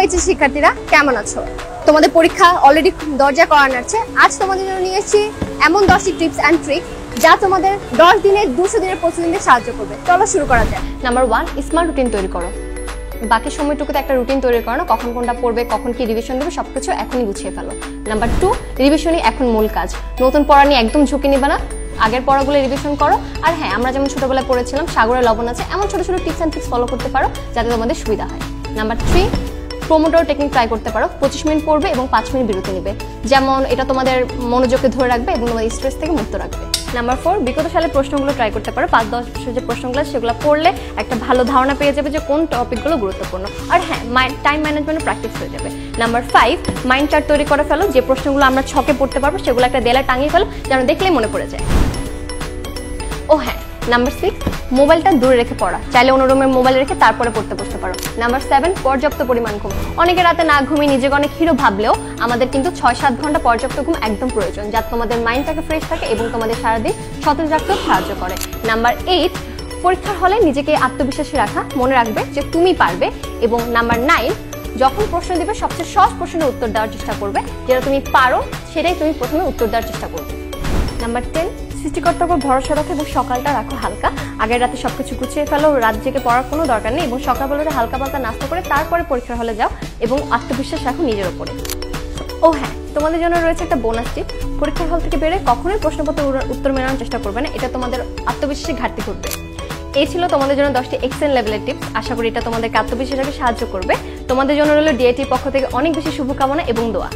HS শিক্ষার্থীরা কেমন আছো? তোমাদের পরীক্ষা অলরেডি দরজা করা নাড়ছে। আজ তোমাদের জন্য নিয়ে এসেছি এমন 10টি টিপস অ্যান্ড ট্রিক যা তোমাদের 10 দিনের 200 দিনের প্রস্তুতিতে সাহায্য করবে। চলো শুরু করা যাক। নাম্বার 1, স্মার্ট রুটিন তৈরি করো। বাকি সময়টুকুতে একটা রুটিন তৈরি করো না, কখন কোনটা পড়বে, কখন কি রিভিশন দেবে সবকিছু এখনই গুছিয়ে ফেলো। নাম্বার 2, রিভিশনই এখন মূল কাজ। নতুন পড়া নিয়ে একদম ঝুঁকি নিবে না, আগের পড়াগুলো রিভিশন করো। আর হ্যাঁ, আমরা যেমন ছোটবেলায় পড়েছিলাম সাগরে লবণ আছে, এমন ছোট ছোট টিপস অ্যান্ড ট্রিক্স ফলো করতে পারো যাতে তোমাদের সুবিধা হয়। নাম্বার 3, প্রোমোডোর টেকনিক ট্রাই করতে পারো। 25 মিনিট পড়বে এবং 5 মিনিট বিরতি নেবে, যেমন এটা তোমাদের মনোযোগকে ধরে রাখবে এবং তোমাদের স্ট্রেস থেকে মুক্ত রাখবে। নাম্বার 4, বিগত সালের প্রশ্নগুলো ট্রাই করতে পারো। 5-10 বছরের যে প্রশ্নগুলো সেগুলো পড়লে একটা ভালো ধারণা পেয়ে যাবে যে কোন টপিকগুলো গুরুত্বপূর্ণ। আর হ্যাঁ, টাইম ম্যানেজমেন্টে প্র্যাকটিস হয়ে যাবে। নাম্বার 5, মাইন্ড চার্ট তৈরি করে ফেলো। যে প্রশ্নগুলো আমরা ছকে পড়তে পারবো সেগুলো একটা দেয়ালে টাঙিয়ে ফেলো যেন দেখলেই মনে পড়ে যায়। ও হ্যাঁ, নাম্বার 6, মোবাইলটা দূরে রেখে পড়া। চাইলে অন্য রুমে মোবাইল রেখে তারপরে পড়তে বসতে পারো। নাম্বার 7, পর্যাপ্ত পরিমাণ ঘুম। অনেকে রাতে না ঘুমিয়ে নিজেকে অনেক হিরো ভাবলেও আমাদের কিন্তু 6-7 ঘন্টা পর্যাপ্ত ঘুম একদম প্রয়োজন, যাতে তোমাদের মাইন্ডটাকে ফ্রেশ থাকে এবং তোমাদের সারাদিন সতেজ রাখতেও সাহায্য করে। নাম্বার 8, পরীক্ষার হলে নিজেকে আত্মবিশ্বাসী রাখা। মনে রাখবে যে তুমি পারবে। এবং নাম্বার 9, যখন প্রশ্ন দিবে সবচেয়ে সহজ প্রশ্নের উত্তর দেওয়ার চেষ্টা করবে, যেটা তুমি পারো সেটাই তুমি প্রথমে উত্তর দেওয়ার চেষ্টা করবে। নাম্বার 10, সৃষ্টিকর্তার উপর ভরসা রাখো এবং সকালটা রাখো হালকা। আগের রাতে সবকিছু গুছিয়ে ফেলো, রাত জেগে পড়ার কোনো দরকার নেই এবং সকালবেলাটা হালকা পাতলা নাস্তা করে তারপরে পরীক্ষার হলে যাও এবং আত্মবিশ্বাস রাখো নিজের উপরে। ও হ্যাঁ, তোমাদের জন্য রয়েছে একটা বোনাস টিপ। পরীক্ষার হল থেকে বেরোয় কখনোই প্রশ্নপত্র উত্তর মেলানোর চেষ্টা করবে না, এটা তোমাদের আত্মবিশ্বাসে ঘাটতি করবে। এই ছিল তোমাদের জন্য 10টি এক্সেল লেভেলের টিপস। আশা করি এটা তোমাদেরকে আত্মবিশ্বাসে সাহায্য করবে। তোমাদের জন্য রইল ডিআইটির পক্ষ থেকে অনেক বেশি শুভকামনা এবং দোয়া।